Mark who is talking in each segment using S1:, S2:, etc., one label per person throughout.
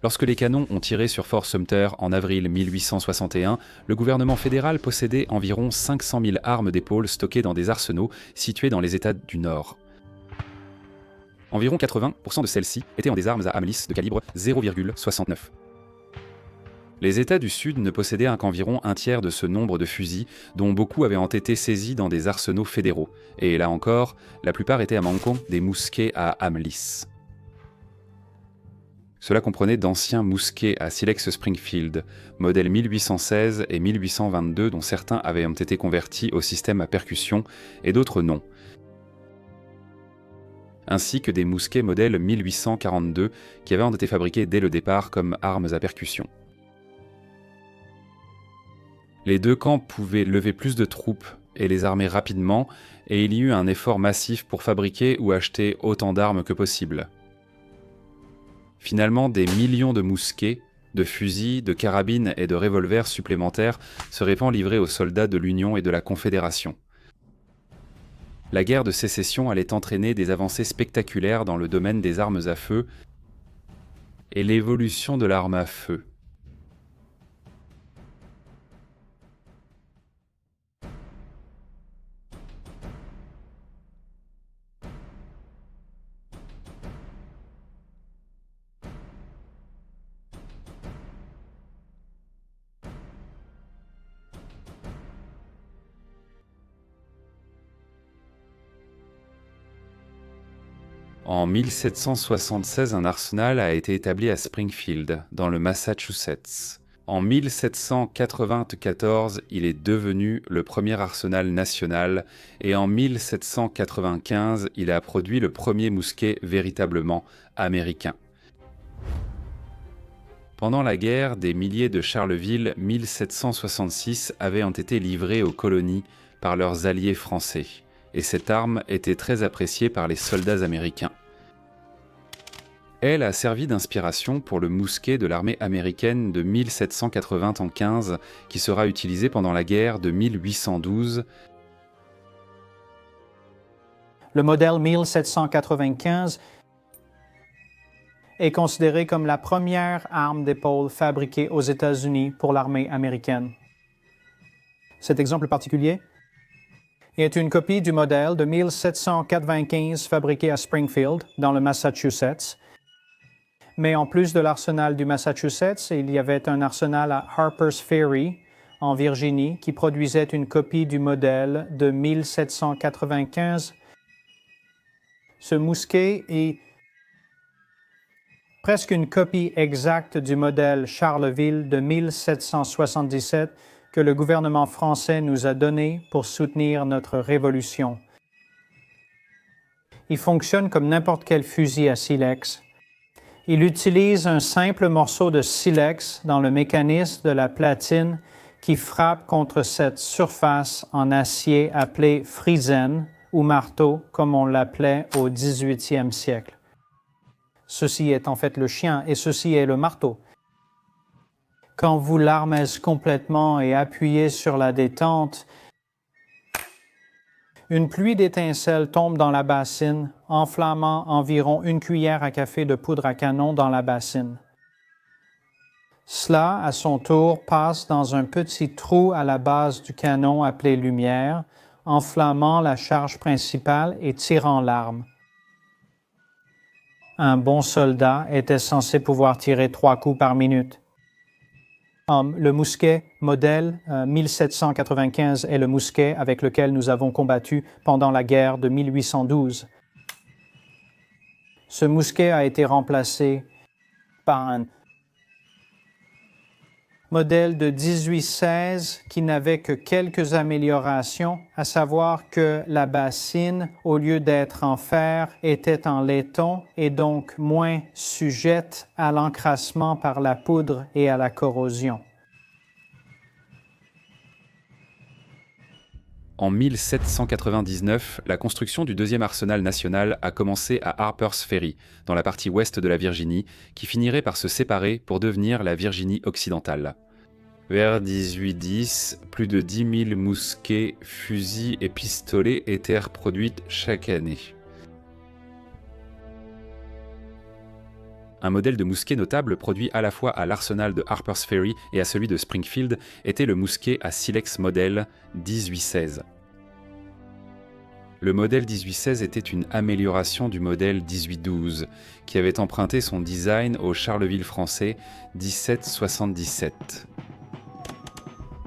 S1: Lorsque les canons ont tiré sur Fort Sumter en avril 1861, le gouvernement fédéral possédait environ 500 000 armes d'épaule stockées dans des arsenaux situés dans les États du Nord. Environ 80% de celles-ci étaient en des armes à Amlis de calibre 0,69. Les États du Sud ne possédaient qu'environ un tiers de ce nombre de fusils, dont beaucoup avaient été saisis dans des arsenaux fédéraux. Et là encore, la plupart étaient à manquant des mousquets à Amlis. Cela comprenait d'anciens mousquets à Silex Springfield, modèles 1816 et 1822, dont certains avaient été convertis au système à percussion et d'autres non, ainsi que des mousquets modèle 1842 qui avaient été fabriqués dès le départ comme armes à percussion. Les deux camps pouvaient lever plus de troupes et les armer rapidement, et il y eut un effort massif pour fabriquer ou acheter autant d'armes que possible. Finalement, des millions de mousquets, de fusils, de carabines et de revolvers supplémentaires seraient livrés aux soldats de l'Union et de la Confédération. La guerre de sécession allait entraîner des avancées spectaculaires dans le domaine des armes à feu et l'évolution de l'arme à feu. En 1776, un arsenal a été établi à Springfield, dans le Massachusetts. En 1794, il est devenu le premier arsenal national et en 1795, il a produit le premier mousquet véritablement américain. Pendant la guerre, des milliers de Charleville 1766 avaient été livrés aux colonies par leurs alliés français, et cette arme était très appréciée par les soldats américains. Elle a servi d'inspiration pour le mousquet de l'armée américaine de 1795 qui sera utilisé pendant la guerre de 1812.
S2: Le modèle 1795 est considéré comme la première arme d'épaule fabriquée aux États-Unis pour l'armée américaine. Cet exemple particulier est une copie du modèle de 1795 fabriqué à Springfield, dans le Massachusetts. Mais en plus de l'arsenal du Massachusetts, il y avait un arsenal à Harper's Ferry, en Virginie, qui produisait une copie du modèle de 1795. Ce mousquet est presque une copie exacte du modèle Charleville de 1777 que le gouvernement français nous a donné pour soutenir notre révolution. Il fonctionne comme n'importe quel fusil à silex. Il utilise un simple morceau de silex dans le mécanisme de la platine qui frappe contre cette surface en acier appelée frisaine ou marteau, comme on l'appelait au 18e siècle. Ceci est en fait le chien et ceci est le marteau. Quand vous l'armez complètement et appuyez sur la détente, une pluie d'étincelles tombe dans la bassine, enflammant environ une cuillère à café de poudre à canon dans la bassine. Cela, à son tour, passe dans un petit trou à la base du canon appelé lumière, enflammant la charge principale et tirant l'arme. Un bon soldat était censé pouvoir tirer 3 coups par minute. Le mousquet modèle 1795 est le mousquet avec lequel nous avons combattu pendant la guerre de 1812. Ce mousquet a été remplacé par un modèle de 1816 qui n'avait que quelques améliorations, à savoir que la bassine, au lieu d'être en fer, était en laiton et donc moins sujette à l'encrassement par la poudre et à la corrosion.
S1: En 1799, la construction du deuxième arsenal national a commencé à Harper's Ferry, dans la partie ouest de la Virginie, qui finirait par se séparer pour devenir la Virginie occidentale. Vers 1810, plus de 10 000 mousquets, fusils et pistolets étaient produits chaque année. Un modèle de mousquet notable produit à la fois à l'arsenal de Harper's Ferry et à celui de Springfield était le mousquet à silex modèle 1816. Le modèle 1816 était une amélioration du modèle 1812, qui avait emprunté son design au Charleville français 1777.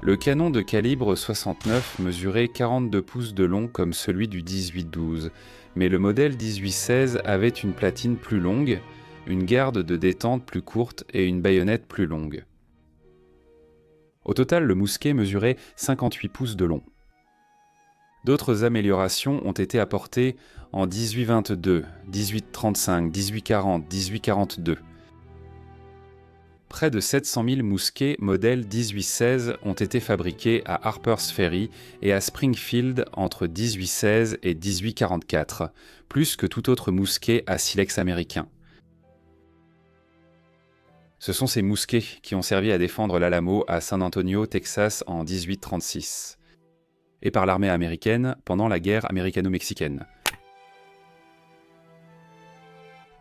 S1: Le canon de calibre 69 mesurait 42 pouces de long comme celui du 1812, mais le modèle 1816 avait une platine plus longue, une garde de détente plus courte et une baïonnette plus longue. Au total, le mousquet mesurait 58 pouces de long. D'autres améliorations ont été apportées en 1822, 1835, 1840, 1842. Près de 700 000 mousquets modèle 1816 ont été fabriqués à Harper's Ferry et à Springfield entre 1816 et 1844, plus que tout autre mousquet à silex américain. Ce sont ces mousquets qui ont servi à défendre l'Alamo à San Antonio, Texas en 1836. Et par l'armée américaine pendant la guerre américano-mexicaine.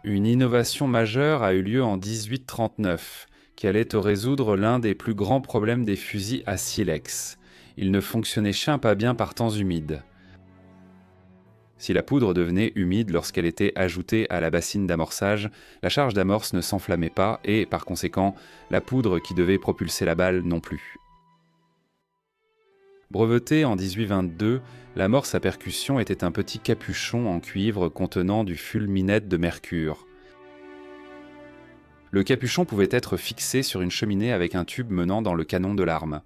S1: Une innovation majeure a eu lieu en 1839, qui allait résoudre l'un des plus grands problèmes des fusils à silex. Ils ne fonctionnaient pas bien par temps humide. Si la poudre devenait humide lorsqu'elle était ajoutée à la bassine d'amorçage, la charge d'amorce ne s'enflammait pas et, par conséquent, la poudre qui devait propulser la balle non plus. Brevetée en 1822, l'amorce à percussion était un petit capuchon en cuivre contenant du fulminate de mercure. Le capuchon pouvait être fixé sur une cheminée avec un tube menant dans le canon de l'arme.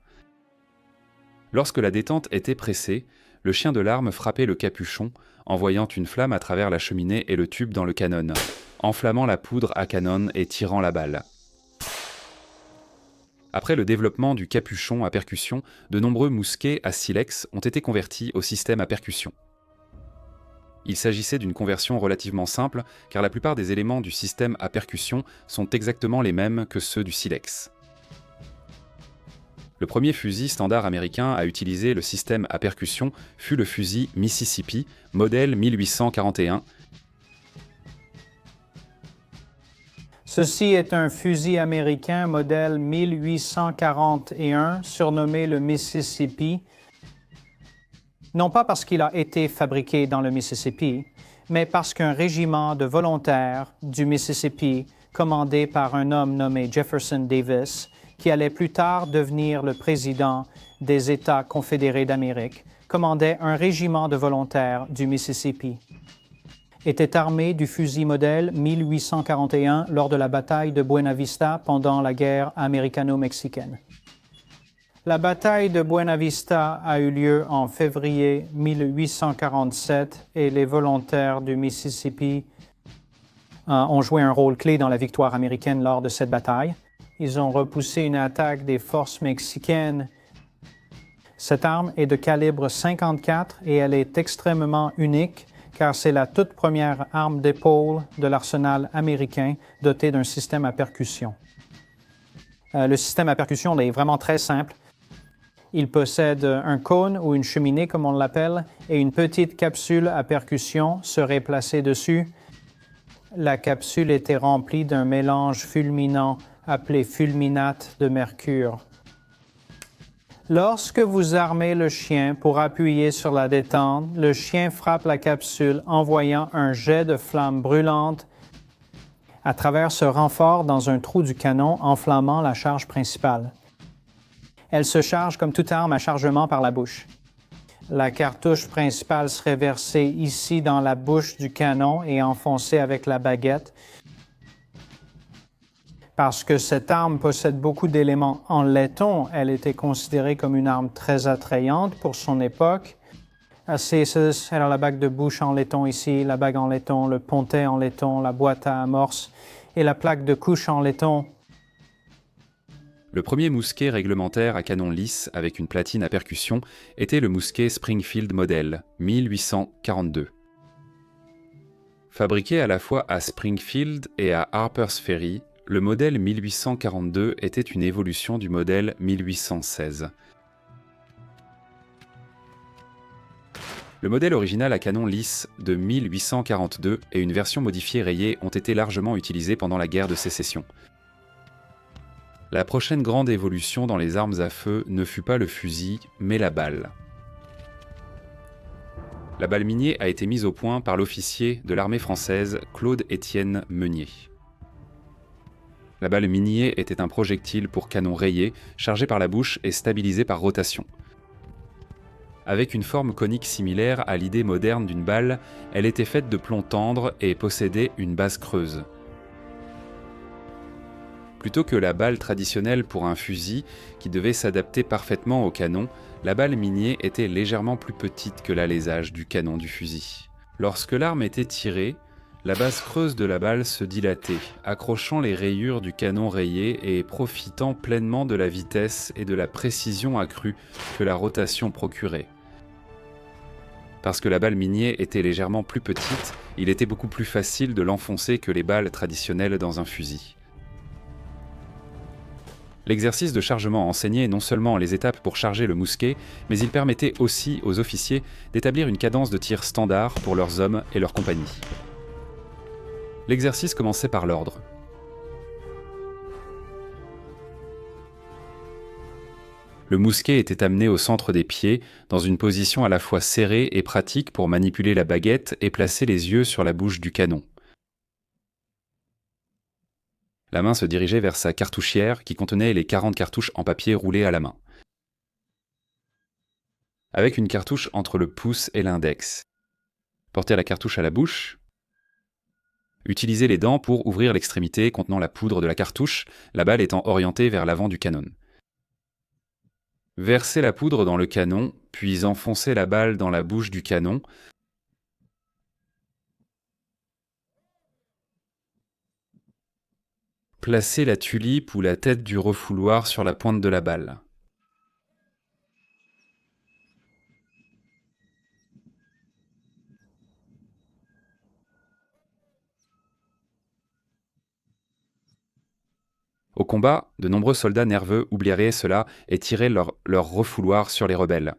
S1: Lorsque la détente était pressée, le chien de l'arme frappait le capuchon, envoyant une flamme à travers la cheminée et le tube dans le canon, enflammant la poudre à canon et tirant la balle. Après le développement du capuchon à percussion, de nombreux mousquets à silex ont été convertis au système à percussion. Il s'agissait d'une conversion relativement simple, car la plupart des éléments du système à percussion sont exactement les mêmes que ceux du silex. Le premier fusil standard américain à utiliser le système à percussion fut le fusil Mississippi, modèle 1841.
S2: Ceci est un fusil américain modèle 1841, surnommé le Mississippi, non pas parce qu'il a été fabriqué dans le Mississippi, mais parce qu'un régiment de volontaires du Mississippi, commandé par un homme nommé Jefferson Davis, qui allait plus tard devenir le président des États confédérés d'Amérique, commandait un régiment de volontaires du Mississippi. Était armé du fusil modèle 1841 lors de la bataille de Buena Vista pendant la guerre américano-mexicaine. La bataille de Buena Vista a eu lieu en février 1847 et les volontaires du Mississippi ont joué un rôle clé dans la victoire américaine lors de cette bataille. Ils ont repoussé une attaque des forces mexicaines. Cette arme est de calibre 54 et elle est extrêmement unique, car c'est la toute première arme d'épaule de l'arsenal américain dotée d'un système à percussion. Le système à percussion est vraiment très simple. Il possède un cône ou une cheminée, comme on l'appelle, et une petite capsule à percussion serait placée dessus. La capsule était remplie d'un mélange fulminant appelé fulminate de mercure. Lorsque vous armez le chien pour appuyer sur la détente, le chien frappe la capsule envoyant un jet de flamme brûlante à travers ce renfort dans un trou du canon enflammant la charge principale. Elle se charge comme toute arme à chargement par la bouche. La cartouche principale serait versée ici dans la bouche du canon et enfoncée avec la baguette. Parce que cette arme possède beaucoup d'éléments en laiton, elle était considérée comme une arme très attrayante pour son époque. Alors la bague de bouche en laiton ici, la bague en laiton, le pontet en laiton, la boîte à amorce et la plaque de couche en laiton.
S1: Le premier mousquet réglementaire à canon lisse avec une platine à percussion était le mousquet Springfield Model 1842. Fabriqué à la fois à Springfield et à Harper's Ferry, le modèle 1842 était une évolution du modèle 1816. Le modèle original à canon lisse de 1842 et une version modifiée rayée ont été largement utilisés pendant la guerre de Sécession. La prochaine grande évolution dans les armes à feu ne fut pas le fusil, mais la balle. La balle Minié a été mise au point par l'officier de l'armée française Claude-Étienne Meunier. La balle Minié était un projectile pour canon rayé, chargé par la bouche et stabilisé par rotation. Avec une forme conique similaire à l'idée moderne d'une balle, elle était faite de plomb tendre et possédait une base creuse. Plutôt que la balle traditionnelle pour un fusil, qui devait s'adapter parfaitement au canon, la balle Minié était légèrement plus petite que l'alésage du canon du fusil. Lorsque l'arme était tirée, la base creuse de la balle se dilatait, accrochant les rayures du canon rayé et profitant pleinement de la vitesse et de la précision accrue que la rotation procurait. Parce que la balle Minié était légèrement plus petite, il était beaucoup plus facile de l'enfoncer que les balles traditionnelles dans un fusil. L'exercice de chargement enseignait non seulement les étapes pour charger le mousquet, mais il permettait aussi aux officiers d'établir une cadence de tir standard pour leurs hommes et leurs compagnies. L'exercice commençait par l'ordre. Le mousquet était amené au centre des pieds, dans une position à la fois serrée et pratique pour manipuler la baguette et placer les yeux sur la bouche du canon. La main se dirigeait vers sa cartouchière qui contenait les 40 cartouches en papier roulées à la main. Avec une cartouche entre le pouce et l'index. Portez la cartouche à la bouche. Utilisez les dents pour ouvrir l'extrémité contenant la poudre de la cartouche, la balle étant orientée vers l'avant du canon. Versez la poudre dans le canon, puis enfoncez la balle dans la bouche du canon. Placez la tulipe ou la tête du refouloir sur la pointe de la balle. Au combat, de nombreux soldats nerveux oublieraient cela et tireraient leur refouloir sur les rebelles.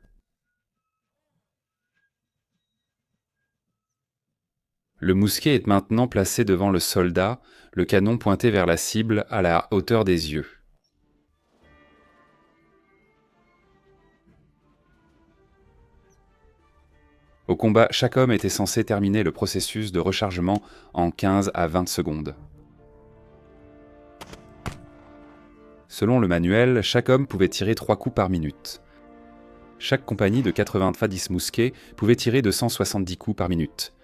S1: Le mousquet est maintenant placé devant le soldat, le canon pointé vers la cible à la hauteur des yeux. Au combat, chaque homme était censé terminer le processus de rechargement en 15 à 20 secondes. Selon le manuel, chaque homme pouvait tirer 3 coups par minute. Chaque compagnie de 90 mousquets pouvait tirer 270 coups par minute.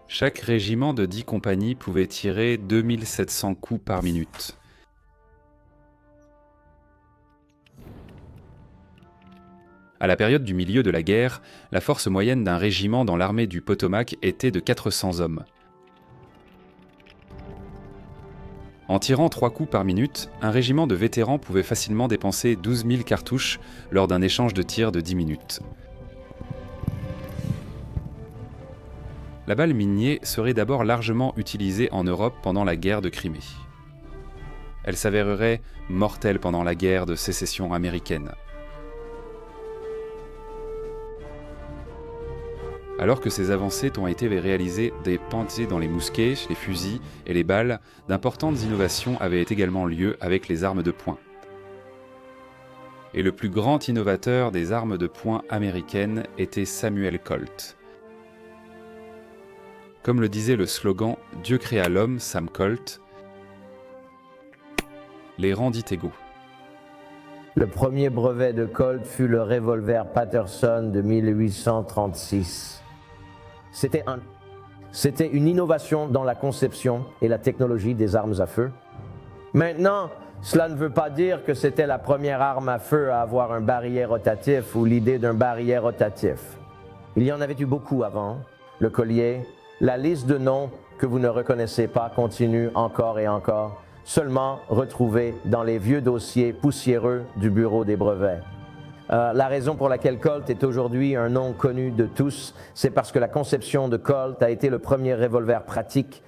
S1: Chaque régiment de 10 compagnies pouvait tirer 2700 coups par minute. À la période du milieu de la guerre, la force moyenne d'un régiment dans l'armée du Potomac était de 400 hommes. En tirant 3 coups par minute, un régiment de vétérans pouvait facilement dépenser 12 000 cartouches lors d'un échange de tirs de 10 minutes. La balle Minié serait d'abord largement utilisée en Europe pendant la guerre de Crimée. Elle s'avérerait mortelle pendant la guerre de sécession américaine. Alors que ces avancées ont été réalisées des pensées dans les mousquets, les fusils et les balles, d'importantes innovations avaient également lieu avec les armes de poing. Et le plus grand innovateur des armes de poing américaines était Samuel Colt. Comme le disait le slogan « Dieu créa l'homme, Sam Colt », les rendit égaux.
S3: Le premier brevet de Colt fut le revolver Patterson de 1836. C'était une innovation dans la conception et la technologie des armes à feu. Maintenant, cela ne veut pas dire que c'était la première arme à feu à avoir un barillet rotatif ou l'idée d'un barillet rotatif. Il y en avait eu beaucoup avant. Le collier, la liste de noms que vous ne reconnaissez pas continue encore et encore, seulement retrouvée dans les vieux dossiers poussiéreux du Bureau des brevets. La raison pour laquelle Colt est aujourd'hui un nom connu de tous, c'est parce que la conception de Colt a été le premier revolver pratique.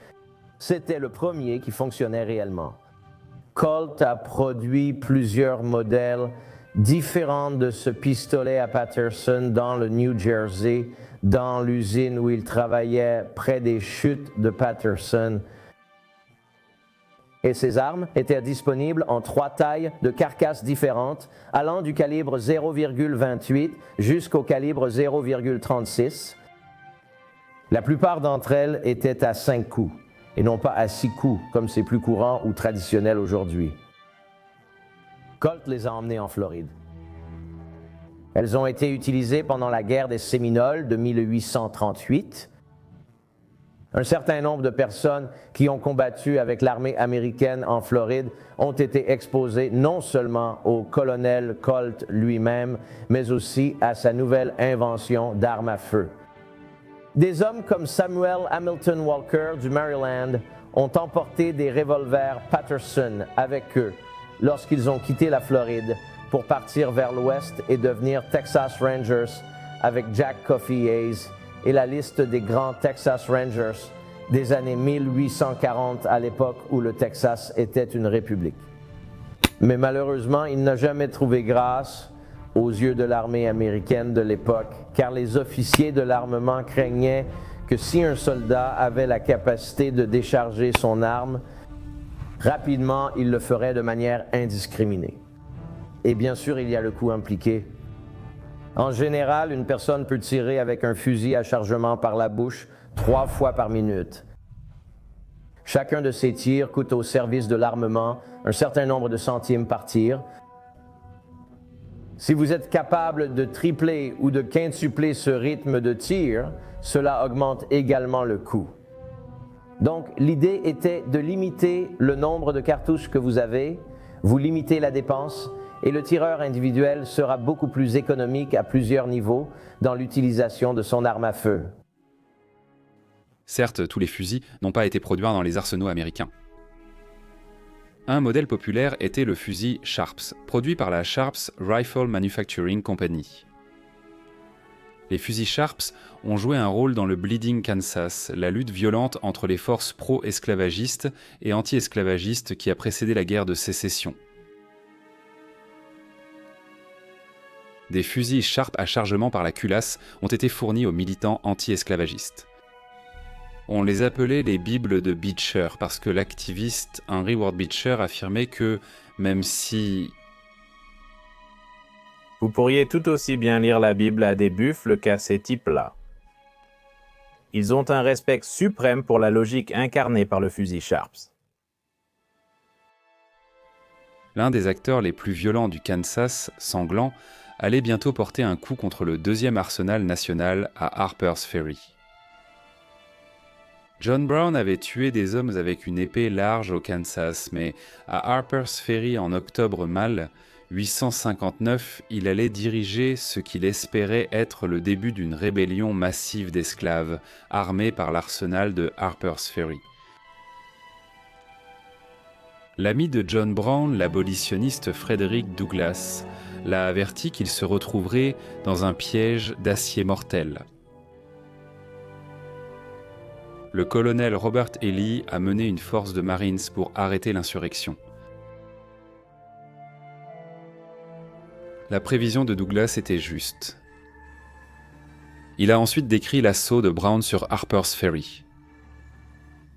S3: C'était le premier qui fonctionnait réellement. Colt a produit plusieurs modèles différent de ce pistolet à Patterson dans le New Jersey, dans l'usine où il travaillait près des chutes de Patterson. Et ces armes étaient disponibles en 3 tailles de carcasses différentes, allant du calibre 0,28 jusqu'au calibre 0,36. La plupart d'entre elles étaient à 5 coups, et non pas à 6 coups, comme c'est plus courant ou traditionnel aujourd'hui. Colt les a emmenées en Floride. Elles ont été utilisées pendant la guerre des Séminoles de 1838. Un certain nombre de personnes qui ont combattu avec l'armée américaine en Floride ont été exposées non seulement au colonel Colt lui-même, mais aussi à sa nouvelle invention d'armes à feu. Des hommes comme Samuel Hamilton Walker du Maryland ont emporté des revolvers Patterson avec eux lorsqu'ils ont quitté la Floride pour partir vers l'ouest et devenir Texas Rangers avec Jack Coffey Hayes et la liste des grands Texas Rangers des années 1840 à l'époque où le Texas était une république. Mais malheureusement, il n'a jamais trouvé grâce aux yeux de l'armée américaine de l'époque, car les officiers de l'armement craignaient que si un soldat avait la capacité de décharger son arme, rapidement, il le ferait de manière indiscriminée. Et bien sûr, il y a le coût impliqué. En général, une personne peut tirer avec un fusil à chargement par la bouche 3 fois par minute. Chacun de ces tirs coûte au service de l'armement un certain nombre de centimes par tir. Si vous êtes capable de tripler ou de quintupler ce rythme de tir, cela augmente également le coût. Donc, l'idée était de limiter le nombre de cartouches que vous avez, vous limitez la dépense, et le tireur individuel sera beaucoup plus économique à plusieurs niveaux dans l'utilisation de son arme à feu.
S1: Certes, tous les fusils n'ont pas été produits dans les arsenaux américains. Un modèle populaire était le fusil Sharps, produit par la Sharps Rifle Manufacturing Company. Les fusils Sharps ont joué un rôle dans le Bleeding Kansas, la lutte violente entre les forces pro-esclavagistes et anti-esclavagistes qui a précédé la guerre de sécession. Des fusils Sharp à chargement par la culasse ont été fournis aux militants anti-esclavagistes. On les appelait les Bibles de Beecher parce que l'activiste Henry Ward Beecher affirmait que, même si...
S4: Vous pourriez tout aussi bien lire la Bible à des buffles qu'à ces types-là. Ils ont un respect suprême pour la logique incarnée par le fusil Sharps.
S1: L'un des acteurs les plus violents du Kansas, sanglant, allait bientôt porter un coup contre le 2e arsenal national à Harper's Ferry. John Brown avait tué des hommes avec une épée large au Kansas, mais à Harper's Ferry en octobre mal 859, il allait diriger ce qu'il espérait être le début d'une rébellion massive d'esclaves, armés par l'arsenal de Harper's Ferry. L'ami de John Brown, l'abolitionniste Frederick Douglass, l'a averti qu'il se retrouverait dans un piège d'acier mortel. Le colonel Robert E. Lee a mené une force de Marines pour arrêter l'insurrection. La prévision de Douglass était juste. Il a ensuite décrit l'assaut de Brown sur Harper's Ferry.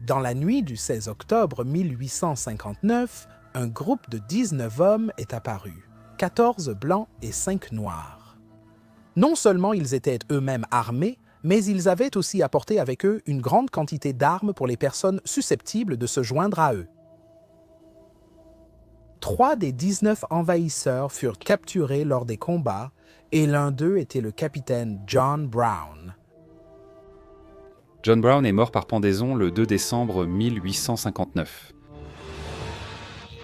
S5: Dans la nuit du 16 octobre 1859, un groupe de 19 hommes est apparu, 14 blancs et 5 noirs. Non seulement ils étaient eux-mêmes armés, mais ils avaient aussi apporté avec eux une grande quantité d'armes pour les personnes susceptibles de se joindre à eux. 3 des 19 envahisseurs furent capturés lors des combats et l'un d'eux était le capitaine John Brown.
S1: John Brown est mort par pendaison le 2 décembre 1859.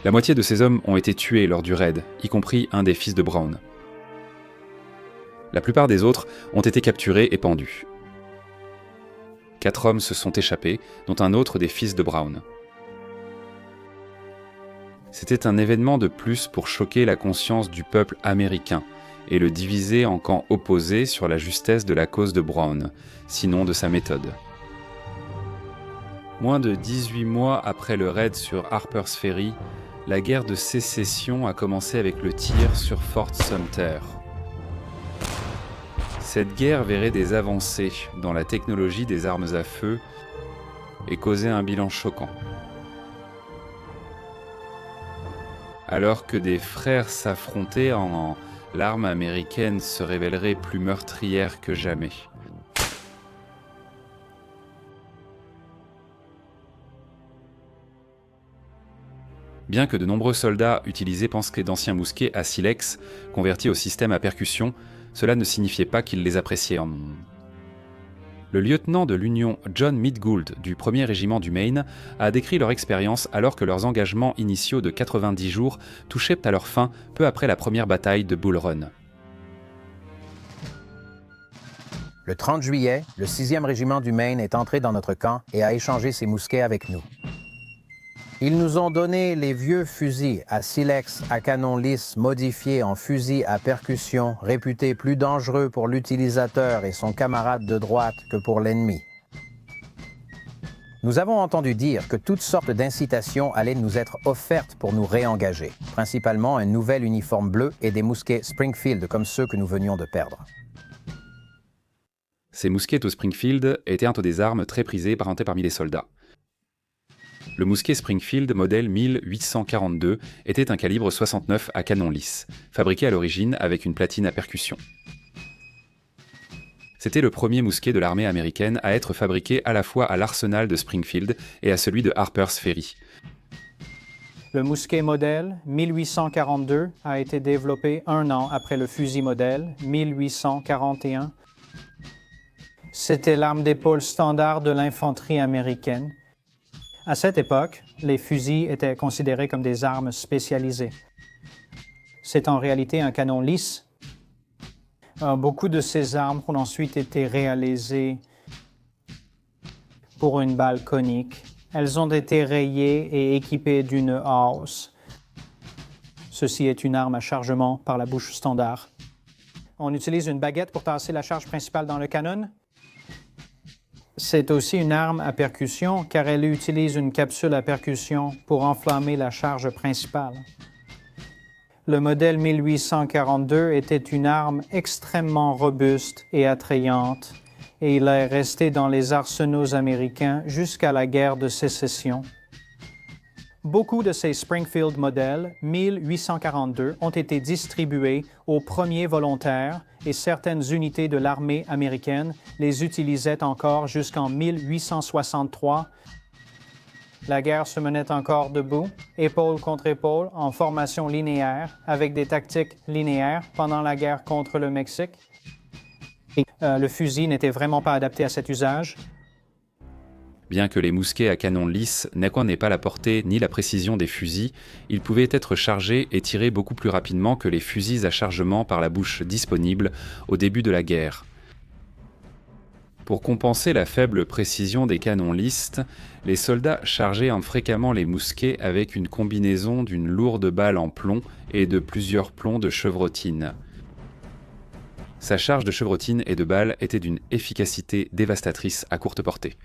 S1: La moitié de ces hommes ont été tués lors du raid, y compris un des fils de Brown. La plupart des autres ont été capturés et pendus. 4 hommes se sont échappés, dont un autre des fils de Brown. C'était un événement de plus pour choquer la conscience du peuple américain et le diviser en camps opposés sur la justesse de la cause de Brown, sinon de sa méthode. Moins de 18 mois après le raid sur Harper's Ferry, La guerre de sécession a commencé avec le tir sur Fort Sumter. Cette guerre verrait des avancées dans la technologie des armes à feu et causait un bilan choquant. Alors que des frères s'affrontaient, l'arme américaine se révélerait plus meurtrière que jamais. Bien que de nombreux soldats utilisaient d'anciens mousquets à silex convertis au système à percussion, cela ne signifiait pas qu'ils les appréciaient en nombre. Le lieutenant de l'Union John Midgould du 1er régiment du Maine a décrit leur expérience alors que leurs engagements initiaux de 90 jours touchaient à leur fin peu après la première bataille de Bull Run.
S6: Le 30 juillet, le 6e régiment du Maine est entré dans notre camp et a échangé ses mousquets avec nous. Ils nous ont donné les vieux fusils à silex à canon lisse modifiés en fusils à percussion, réputés plus dangereux pour l'utilisateur et son camarade de droite que pour l'ennemi. Nous avons entendu dire que toutes sortes d'incitations allaient nous être offertes pour nous réengager, principalement un nouvel uniforme bleu et des mousquets Springfield comme ceux que nous venions de perdre.
S1: Ces mousquets au Springfield étaient un des armes très prisées parmi les soldats. Le mousquet Springfield modèle 1842 était un calibre 69 à canon lisse, fabriqué à l'origine avec une platine à percussion. C'était le premier mousquet de l'armée américaine à être fabriqué à la fois à l'arsenal de Springfield et à celui de Harper's Ferry.
S2: Le mousquet modèle 1842 a été développé 1 an après le fusil modèle 1841. C'était l'arme d'épaule standard de l'infanterie américaine. À cette époque, les fusils étaient considérés comme des armes spécialisées. C'est en réalité un canon lisse. Beaucoup de ces armes ont ensuite été réalisées pour une balle conique. Elles ont été rayées et équipées d'une hausse. Ceci est une arme à chargement par la bouche standard. On utilise une baguette pour tasser la charge principale dans le canon. C'est aussi une arme à percussion car elle utilise une capsule à percussion pour enflammer la charge principale. Le modèle 1842 était une arme extrêmement robuste et attrayante et il est resté dans les arsenaux américains jusqu'à la guerre de sécession. Beaucoup de ces Springfield modèles 1842 ont été distribués aux premiers volontaires et certaines unités de l'armée américaine les utilisaient encore jusqu'en 1863. La guerre se menait encore debout, épaule contre épaule, en formation linéaire, avec des tactiques linéaires pendant la guerre contre le Mexique. Le fusil n'était vraiment pas adapté à cet usage.
S1: Bien que les mousquets à canon lisse n'aient pas la portée ni la précision des fusils, ils pouvaient être chargés et tirés beaucoup plus rapidement que les fusils à chargement par la bouche disponibles au début de la guerre. Pour compenser la faible précision des canons lisses, les soldats chargeaient fréquemment les mousquets avec une combinaison d'une lourde balle en plomb et de plusieurs plombs de chevrotine. Sa charge de chevrotine et de balles était d'une efficacité dévastatrice à courte portée.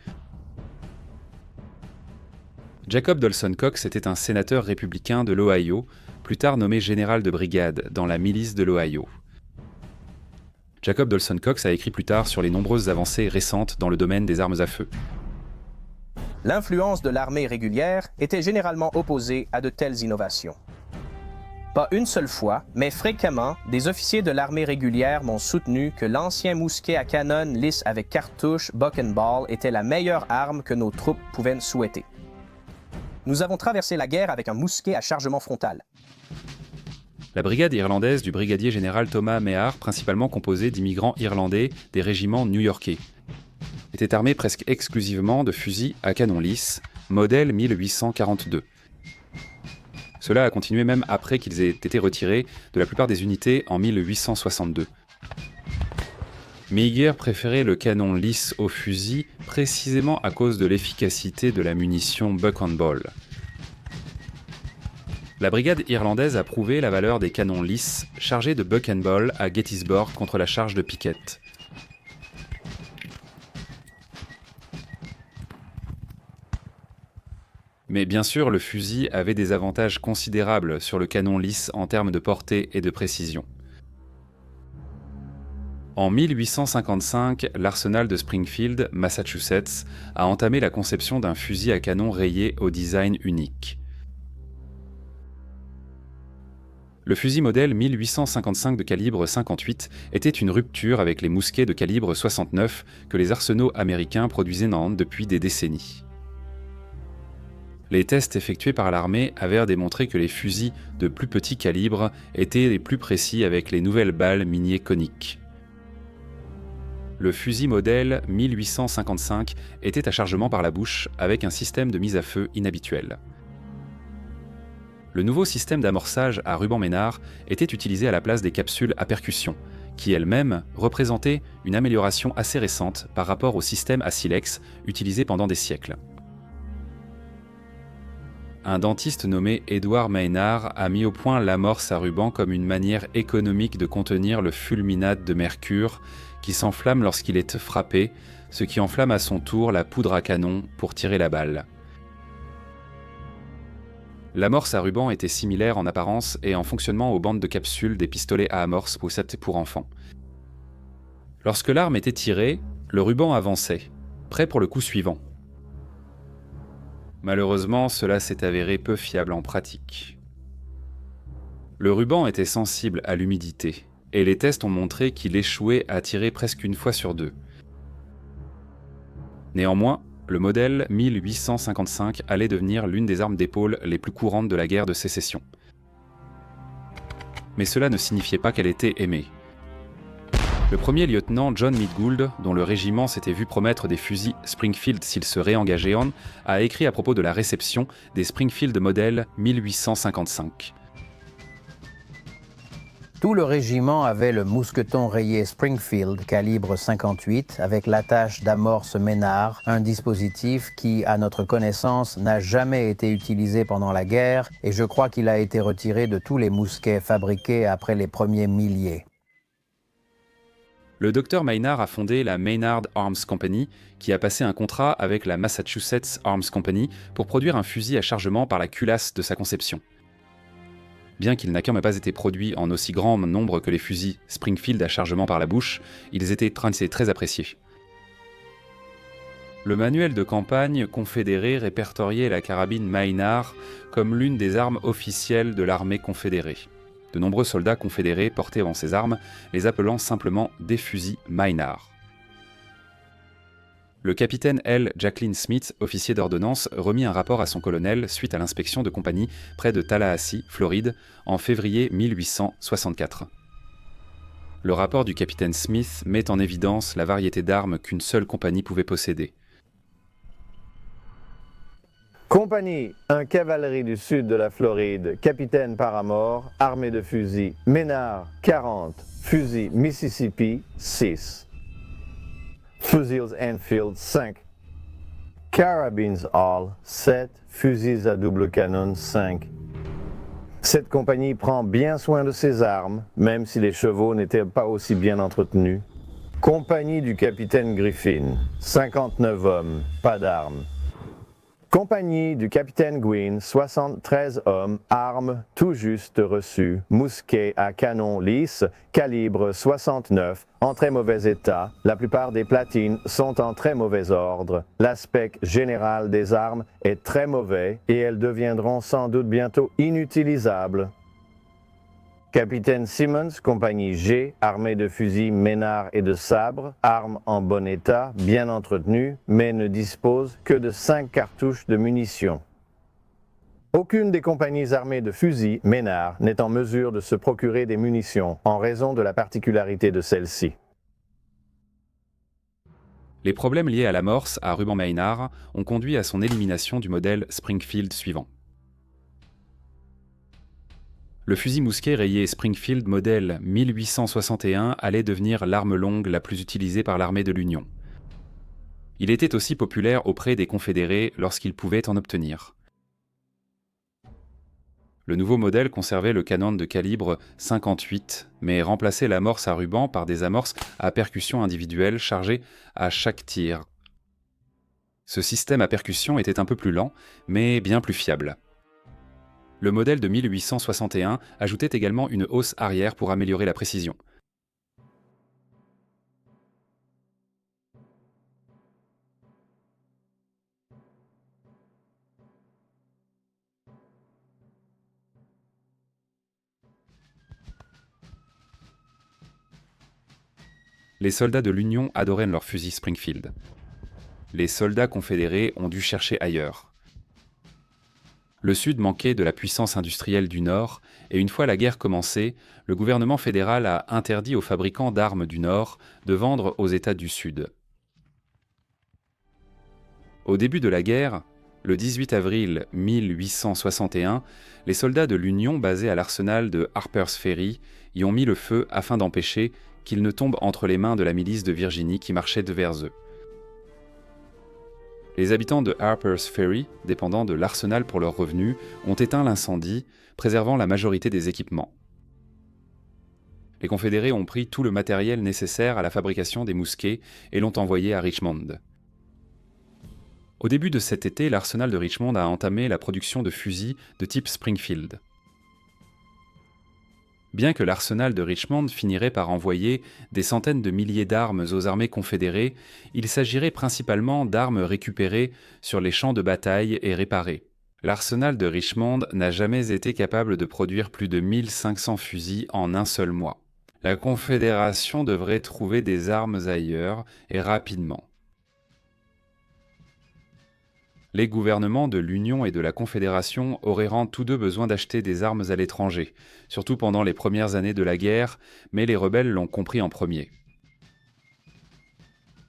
S1: Jacob Dolson Cox était un sénateur républicain de l'Ohio, plus tard nommé général de brigade dans la milice de l'Ohio. Jacob Dolson Cox a écrit plus tard sur les nombreuses avancées récentes dans le domaine des armes à feu.
S6: L'influence de l'armée régulière était généralement opposée à de telles innovations. Pas une seule fois, mais fréquemment, des officiers de l'armée régulière m'ont soutenu que l'ancien mousquet à canon lisse avec cartouche Buck and Ball était la meilleure arme que nos troupes pouvaient souhaiter. Nous avons traversé la guerre avec un mousquet à chargement frontal.
S1: La brigade irlandaise du brigadier général Thomas Mehar, principalement composée d'immigrants irlandais des régiments new-yorkais, était armée presque exclusivement de fusils à canon lisse, modèle 1842. Cela a continué même après qu'ils aient été retirés de la plupart des unités en 1862. Meagher préférait le canon lisse au fusil précisément à cause de l'efficacité de la munition Buck and Ball. La brigade irlandaise a prouvé la valeur des canons lisses chargés de Buck and Ball à Gettysburg contre la charge de Pickett. Mais bien sûr, le fusil avait des avantages considérables sur le canon lisse en termes de portée et de précision. En 1855, l'arsenal de Springfield, Massachusetts, a entamé la conception d'un fusil à canon rayé au design unique. Le fusil modèle 1855 de calibre 58 était une rupture avec les mousquets de calibre 69 que les arsenaux américains produisaient depuis des décennies. Les tests effectués par l'armée avèrent démontré que les fusils de plus petit calibre étaient les plus précis avec les nouvelles balles miniées coniques. Le fusil modèle 1855 était à chargement par la bouche avec un système de mise à feu inhabituel. Le nouveau système d'amorçage à ruban Ménard était utilisé à la place des capsules à percussion, qui elles-mêmes représentaient une amélioration assez récente par rapport au système à silex utilisé pendant des siècles. Un dentiste nommé Edward Maynard a mis au point l'amorce à ruban comme une manière économique de contenir le fulminate de mercure qui s'enflamme lorsqu'il est frappé, ce qui enflamme à son tour la poudre à canon pour tirer la balle. L'amorce à ruban était similaire en apparence et en fonctionnement aux bandes de capsules des pistolets à amorce poussés pour enfants. Lorsque l'arme était tirée, le ruban avançait, prêt pour le coup suivant. Malheureusement, cela s'est avéré peu fiable en pratique. Le ruban était sensible à l'humidité, et les tests ont montré qu'il échouait à tirer presque une fois sur deux. Néanmoins, le modèle 1855 allait devenir l'une des armes d'épaule les plus courantes de la guerre de sécession. Mais cela ne signifiait pas qu'elle était aimée. Le premier lieutenant John Midgould, dont le régiment s'était vu promettre des fusils Springfield s'il se réengageait a écrit à propos de la réception des Springfield modèle 1855.
S7: Tout le régiment avait le mousqueton rayé Springfield calibre 58 avec l'attache d'amorce Ménard, un dispositif qui, à notre connaissance, n'a jamais été utilisé pendant la guerre et je crois qu'il a été retiré de tous les mousquets fabriqués après les premiers milliers.
S1: Le docteur Maynard a fondé la Maynard Arms Company, qui a passé un contrat avec la Massachusetts Arms Company pour produire un fusil à chargement par la culasse de sa conception. Bien qu'il n'a quand même pas été produit en aussi grand nombre que les fusils Springfield à chargement par la bouche, ils étaient très appréciés. Le manuel de campagne confédéré répertoriait la carabine Maynard comme l'une des armes officielles de l'armée confédérée. De nombreux soldats confédérés portaient en ces armes, les appelant simplement des fusils Maynard. Le capitaine L. Jacqueline Smith, officier d'ordonnance, remit un rapport à son colonel suite à l'inspection de compagnie près de Tallahassee, Floride, en février 1864. Le rapport du capitaine Smith met en évidence la variété d'armes qu'une seule compagnie pouvait posséder.
S8: Compagnie 1 cavalerie du sud de la Floride, capitaine Paramore, armée de fusils Ménard 40, fusils Mississippi 6. Fusils Enfield 5, Carabines Hall 7, fusils à double canon 5. Cette compagnie prend bien soin de ses armes, même si les chevaux n'étaient pas aussi bien entretenus. Compagnie du capitaine Griffin, 59 hommes, pas d'armes. Compagnie du capitaine Gwynn, 73 hommes, armes tout juste reçues, mousquets à canon lisse, calibre 69, en très mauvais état. La plupart des platines sont en très mauvais ordre. L'aspect général des armes est très mauvais et elles deviendront sans doute bientôt inutilisables. Capitaine Simmons, compagnie G, armée de fusils Ménard et de sabres, armes en bon état, bien entretenues, mais ne dispose que de 5 cartouches de munitions. Aucune des compagnies armées de fusils Ménard n'est en mesure de se procurer des munitions en raison de la particularité de celles-ci.
S1: Les problèmes liés à l'amorce à ruban Maynard ont conduit à son élimination du modèle Springfield suivant. Le fusil mousquet rayé Springfield modèle 1861 allait devenir l'arme longue la plus utilisée par l'armée de l'Union. Il était aussi populaire auprès des Confédérés lorsqu'ils pouvaient en obtenir. Le nouveau modèle conservait le canon de calibre 58, mais remplaçait l'amorce à ruban par des amorces à percussion individuelle chargées à chaque tir. Ce système à percussion était un peu plus lent, mais bien plus fiable. Le modèle de 1861 ajoutait également une hausse arrière pour améliorer la précision. Les soldats de l'Union adoraient leurs fusils Springfield. Les soldats confédérés ont dû chercher ailleurs. Le Sud manquait de la puissance industrielle du Nord, et une fois la guerre commencée, le gouvernement fédéral a interdit aux fabricants d'armes du Nord de vendre aux États du Sud. Au début de la guerre, le 18 avril 1861, les soldats de l'Union basés à l'arsenal de Harper's Ferry y ont mis le feu afin d'empêcher qu'ils ne tombent entre les mains de la milice de Virginie qui marchait vers eux. Les habitants de Harper's Ferry, dépendant de l'arsenal pour leurs revenus, ont éteint l'incendie, préservant la majorité des équipements. Les Confédérés ont pris tout le matériel nécessaire à la fabrication des mousquets et l'ont envoyé à Richmond. Au début de cet été, l'arsenal de Richmond a entamé la production de fusils de type Springfield. Bien que l'arsenal de Richmond finirait par envoyer des centaines de milliers d'armes aux armées confédérées, il s'agirait principalement d'armes récupérées sur les champs de bataille et réparées. L'arsenal de Richmond n'a jamais été capable de produire plus de 1500 fusils en un seul mois. La Confédération devrait trouver des armes ailleurs et rapidement. Les gouvernements de l'Union et de la Confédération auraient tous deux besoin d'acheter des armes à l'étranger, surtout pendant les premières années de la guerre, mais les rebelles l'ont compris en premier.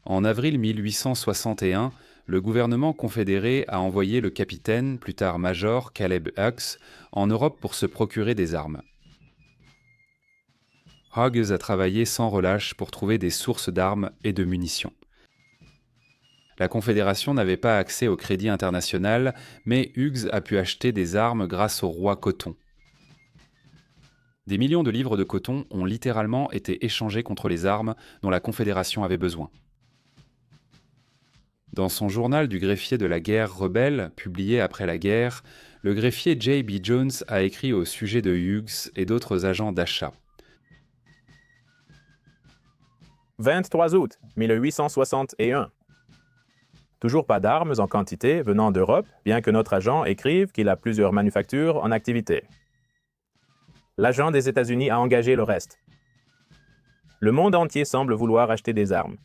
S1: En avril 1861, le gouvernement confédéré a envoyé le capitaine, plus tard major, Caleb Hughes, en Europe pour se procurer des armes. Hughes a travaillé sans relâche pour trouver des sources d'armes et de munitions. La Confédération n'avait pas accès au crédit international, mais Hughes a pu acheter des armes grâce au roi Coton. Des millions de livres de coton ont littéralement été échangés contre les armes dont la Confédération avait besoin. Dans son journal du greffier de la guerre rebelle, publié après la guerre, le greffier J.B. Jones a écrit au sujet de Hughes et d'autres agents d'achat.
S4: 23 août 1861. Toujours pas d'armes en quantité venant d'Europe, bien que notre agent écrive qu'il a plusieurs manufactures en activité. L'agent des États-Unis a engagé le reste. Le monde entier semble vouloir acheter des armes.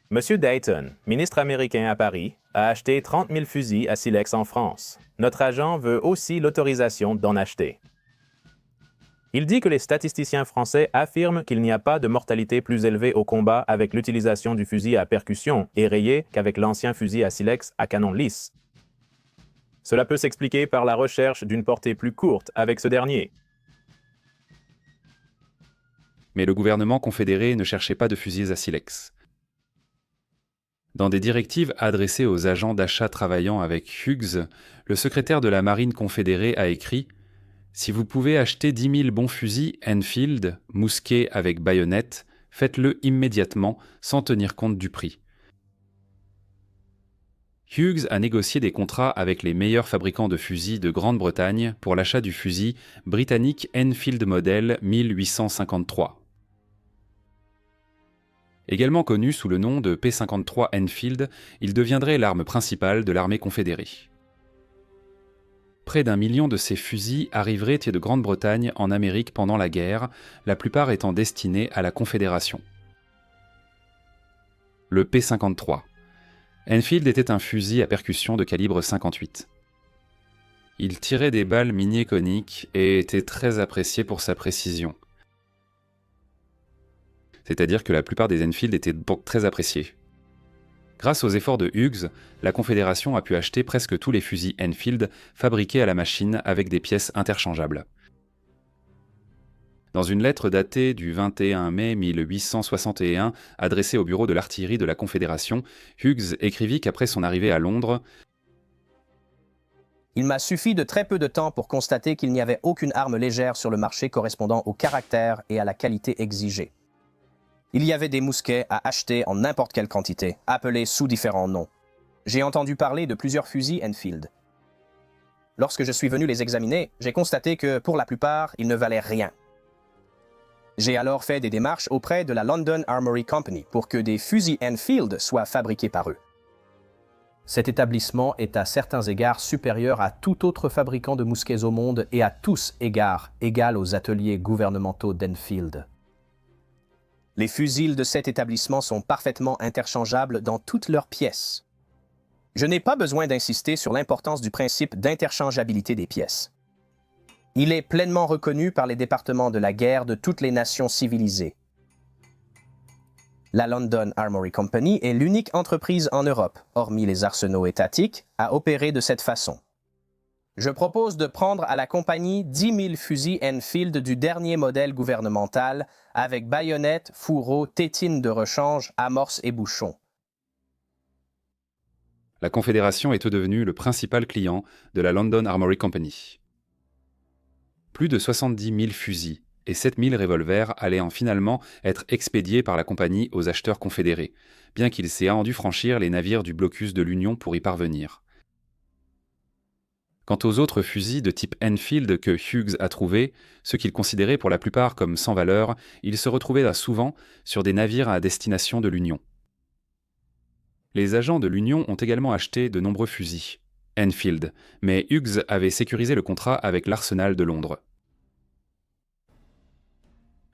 S4: Monsieur Dayton, ministre américain à Paris, a acheté 30 000 fusils à Silex en France. Notre agent veut aussi l'autorisation d'en acheter. Il dit que les statisticiens français affirment qu'il n'y a pas de mortalité plus élevée au combat avec l'utilisation du fusil à percussion et rayé qu'avec l'ancien fusil à silex à canon lisse. Cela peut s'expliquer par la recherche d'une portée plus courte avec ce dernier.
S1: Mais le gouvernement confédéré ne cherchait pas de fusils à silex. Dans des directives adressées aux agents d'achat travaillant avec Hughes, le secrétaire de la marine confédérée a écrit « Si vous pouvez acheter 10 000 bons fusils Enfield, mousquets avec baïonnette, faites-le immédiatement sans tenir compte du prix. » Hughes a négocié des contrats avec les meilleurs fabricants de fusils de Grande-Bretagne pour l'achat du fusil britannique Enfield Model 1853. Également connu sous le nom de P-53 Enfield, il deviendrait l'arme principale de l'armée confédérée. Près d'1 million de ces fusils arriveraient de Grande-Bretagne en Amérique pendant la guerre, la plupart étant destinés à la Confédération. Le P-53. Enfield était un fusil à percussion de calibre 58. Il tirait des balles miniées coniques et était très apprécié pour sa précision. C'est-à-dire que la plupart des Enfield étaient donc très appréciés. Grâce aux efforts de Hughes, la Confédération a pu acheter presque tous les fusils Enfield fabriqués à la machine avec des pièces interchangeables. Dans une lettre datée du 21 mai 1861, adressée au bureau de l'artillerie de la Confédération, Hughes écrivit qu'après son arrivée à Londres,
S6: « Il m'a suffi de très peu de temps pour constater qu'il n'y avait aucune arme légère sur le marché correspondant au caractère et à la qualité exigés. Il y avait des mousquets à acheter en n'importe quelle quantité, appelés sous différents noms. J'ai entendu parler de plusieurs fusils Enfield. Lorsque je suis venu les examiner, j'ai constaté que, pour la plupart, ils ne valaient rien. J'ai alors fait des démarches auprès de la London Armoury Company pour que des fusils Enfield soient fabriqués par eux. Cet établissement est à certains égards supérieur à tout autre fabricant de mousquets au monde et à tous égards égal aux ateliers gouvernementaux d'Enfield. Les fusils de cet établissement sont parfaitement interchangeables dans toutes leurs pièces. Je n'ai pas besoin d'insister sur l'importance du principe d'interchangeabilité des pièces. Il est pleinement reconnu par les départements de la guerre de toutes les nations civilisées. La London Armoury Company est l'unique entreprise en Europe, hormis les arsenaux étatiques, à opérer de cette façon. Je propose de prendre à la compagnie 10 000 fusils Enfield du dernier modèle gouvernemental avec baïonnettes, fourreaux, tétines de rechange, amorces et bouchons.
S1: La Confédération est devenue le principal client de la London Armoury Company. Plus de 70 000 fusils et 7 000 revolvers allaient finalement être expédiés par la compagnie aux acheteurs confédérés, bien qu'il s'ait dû franchir les navires du blocus de l'Union pour y parvenir. Quant aux autres fusils de type Enfield que Hughes a trouvés, ceux qu'il considérait pour la plupart comme sans valeur, ils se retrouvaient souvent sur des navires à destination de l'Union. Les agents de l'Union ont également acheté de nombreux fusils Enfield, mais Hughes avait sécurisé le contrat avec l'Arsenal de Londres.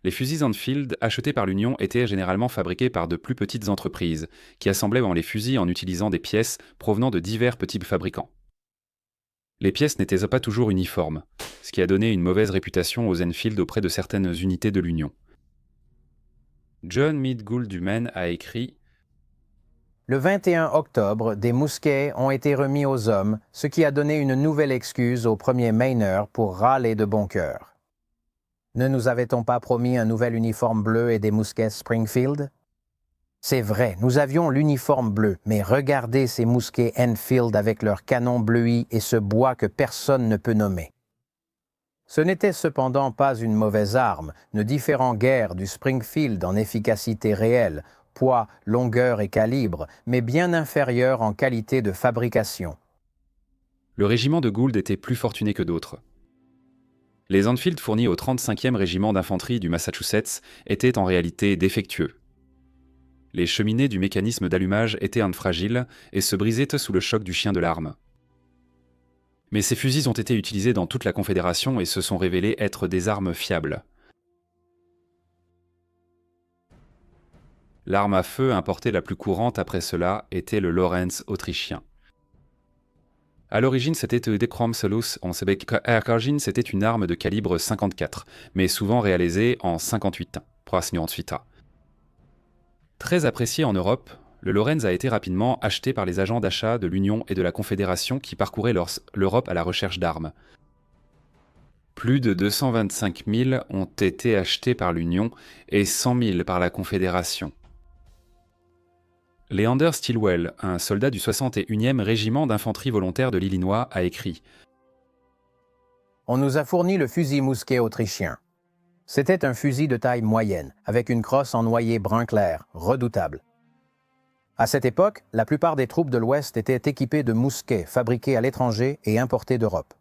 S1: Les fusils Enfield achetés par l'Union étaient généralement fabriqués par de plus petites entreprises, qui assemblaient les fusils en utilisant des pièces provenant de divers petits fabricants. Les pièces n'étaient pas toujours uniformes, ce qui a donné une mauvaise réputation aux Enfield auprès de certaines unités de l'Union. John Meade Gould du Maine a écrit «
S7: Le 21 octobre, des mousquets ont été remis aux hommes, ce qui a donné une nouvelle excuse au premier Mainer pour râler de bon cœur. Ne nous avait-on pas promis un nouvel uniforme bleu et des mousquets Springfield? C'est vrai, nous avions l'uniforme bleu, mais regardez ces mousquets Enfield avec leurs canons bleuis et ce bois que personne ne peut nommer. Ce n'était cependant pas une mauvaise arme, ne différant guère du Springfield en efficacité réelle, poids, longueur et calibre, mais bien inférieur en qualité de fabrication. »
S1: Le régiment de Gould était plus fortuné que d'autres. Les Enfield fournis au 35e régiment d'infanterie du Massachusetts étaient en réalité défectueux. Les cheminées du mécanisme d'allumage étaient fragiles et se brisaient sous le choc du chien de l'arme. Mais ces fusils ont été utilisés dans toute la Confédération et se sont révélés être des armes fiables. L'arme à feu importée la plus courante après cela était le Lawrence autrichien. À l'origine, c'était des Kromselus en Erkargin, c'était une arme de calibre 54, mais souvent réalisée en 58, Très apprécié en Europe, le Lawrence a été rapidement acheté par les agents d'achat de l'Union et de la Confédération qui parcouraient l'Europe à la recherche d'armes. Plus de 225 000 ont été achetés par l'Union et 100 000 par la Confédération. Leander Stilwell, un soldat du 61e régiment d'infanterie volontaire de l'Illinois, a écrit «
S7: On nous a fourni le fusil mousquet autrichien. C'était un fusil de taille moyenne, avec une crosse en noyer brun clair, redoutable. À cette époque, la plupart des troupes de l'Ouest étaient équipées de mousquets fabriqués à l'étranger et importés d'Europe.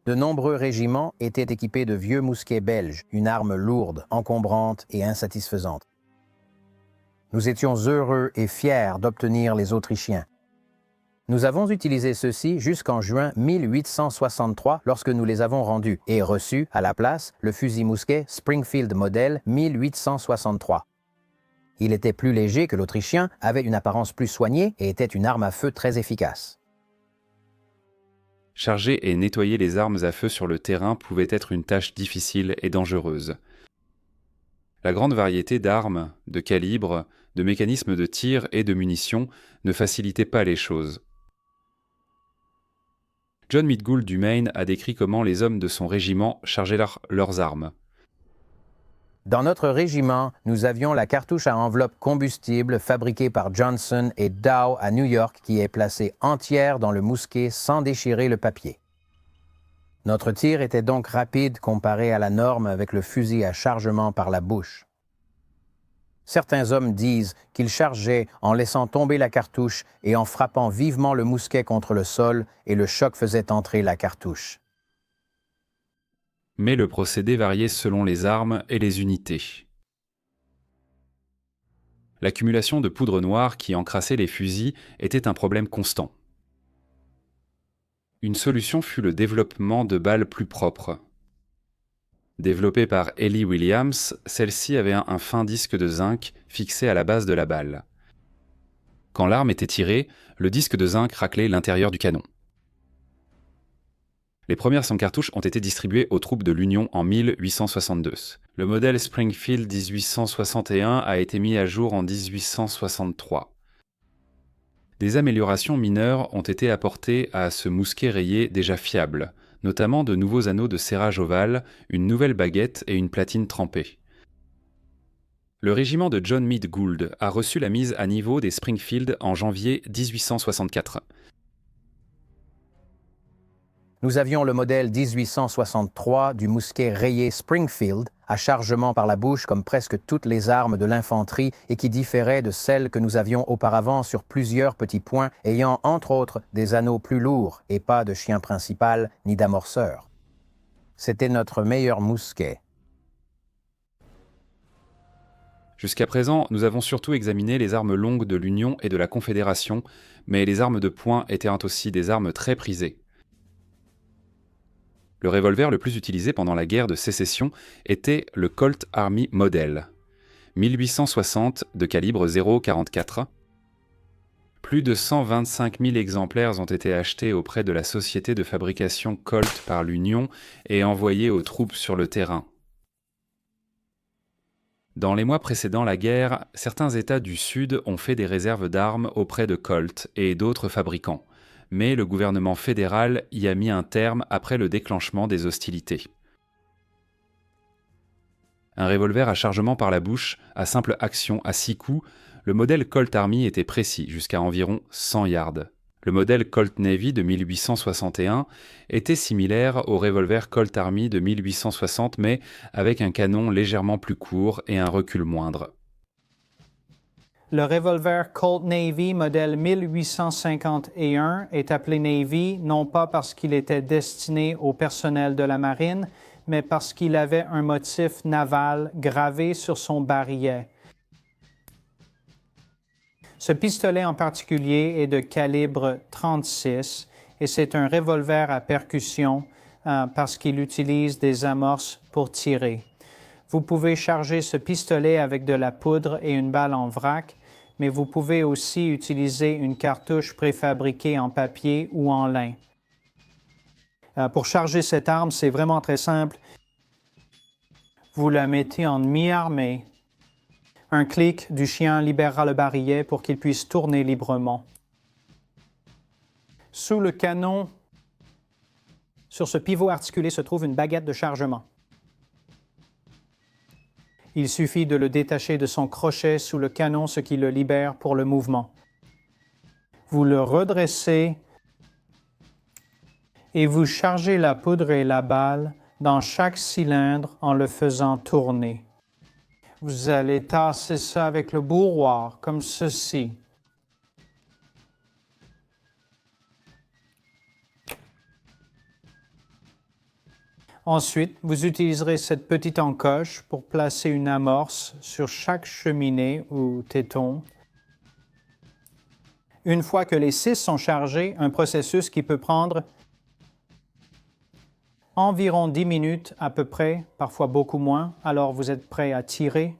S7: De nombreux régiments étaient équipés de vieux mousquets belges, une arme lourde, encombrante et insatisfaisante. Nous étions heureux et fiers d'obtenir les Autrichiens. Nous avons utilisé ceux-ci jusqu'en juin 1863 lorsque nous les avons rendus et reçu, à la place, le fusil mousquet Springfield modèle 1863. Il était plus léger que l'Autrichien, avait une apparence plus soignée et était une arme à feu très efficace. »
S1: Charger et nettoyer les armes à feu sur le terrain pouvait être une tâche difficile et dangereuse. La grande variété d'armes, de calibres, de mécanismes de tir et de munitions ne facilitait pas les choses. John Meade Gould du Maine a décrit comment les hommes de son régiment chargeaient leurs armes.
S7: Dans notre régiment, nous avions la cartouche à enveloppe combustible fabriquée par Johnson et Dow à New York qui est placée entière dans le mousquet sans déchirer le papier. Notre tir était donc rapide comparé à la norme avec le fusil à chargement par la bouche. Certains hommes disent qu'il chargeait en laissant tomber la cartouche et en frappant vivement le mousquet contre le sol, et le choc faisait entrer la cartouche.
S1: Mais le procédé variait selon les armes et les unités. L'accumulation de poudre noire qui encrassait les fusils était un problème constant. Une solution fut le développement de balles plus propres. Développée par Ellie Williams, celle-ci avait un fin disque de zinc fixé à la base de la balle. Quand l'arme était tirée, le disque de zinc raclait l'intérieur du canon. Les premières 100 cartouches ont été distribuées aux troupes de l'Union en 1862. Le modèle Springfield 1861 a été mis à jour en 1863. Des améliorations mineures ont été apportées à ce mousquet rayé déjà fiable, notamment de nouveaux anneaux de serrage ovale, une nouvelle baguette et une platine trempée. Le régiment de John Meade Gould a reçu la mise à niveau des Springfield en janvier 1864.
S7: Nous avions le modèle 1863 du mousquet rayé Springfield, à chargement par la bouche comme presque toutes les armes de l'infanterie et qui différait de celles que nous avions auparavant sur plusieurs petits points, ayant entre autres des anneaux plus lourds et pas de chien principal ni d'amorceur. C'était notre meilleur mousquet.
S1: Jusqu'à présent, nous avons surtout examiné les armes longues de l'Union et de la Confédération, mais les armes de poing étaient aussi des armes très prisées. Le revolver le plus utilisé pendant la guerre de sécession était le Colt Army Model, 1860 de calibre .44. Plus de 125 000 exemplaires ont été achetés auprès de la société de fabrication Colt par l'Union et envoyés aux troupes sur le terrain. Dans les mois précédant la guerre, certains États du Sud ont fait des réserves d'armes auprès de Colt et d'autres fabricants. Mais le gouvernement fédéral y a mis un terme après le déclenchement des hostilités. Un revolver à chargement par la bouche, à simple action à 6 coups, le modèle Colt Army était précis, jusqu'à environ 100 yards. Le modèle Colt Navy de 1861 était similaire au revolver Colt Army de 1860, mais avec un canon légèrement plus court et un recul moindre.
S2: Le revolver Colt Navy modèle 1851 est appelé Navy non pas parce qu'il était destiné au personnel de la marine, mais parce qu'il avait un motif naval gravé sur son barillet. Ce pistolet en particulier est de calibre 36 et c'est un revolver à percussion parce qu'il utilise des amorces pour tirer. Vous pouvez charger ce pistolet avec de la poudre et une balle en vrac, mais vous pouvez aussi utiliser une cartouche préfabriquée en papier ou en lin. Pour charger cette arme, c'est vraiment très simple. Vous la mettez en demi-armée. Un clic du chien libérera le barillet pour qu'il puisse tourner librement. Sous le canon, sur ce pivot articulé, se trouve une baguette de chargement. Il suffit de le détacher de son crochet sous le canon, ce qui le libère pour le mouvement. Vous le redressez et vous chargez la poudre et la balle dans chaque cylindre en le faisant tourner. Vous allez tasser ça avec le bourroir, comme ceci. Ensuite, vous utiliserez cette petite encoche pour placer une amorce sur chaque cheminée ou téton. Une fois que les 6 sont chargés, un processus qui peut prendre environ 10 minutes à peu près, parfois beaucoup moins, alors vous êtes prêt à tirer.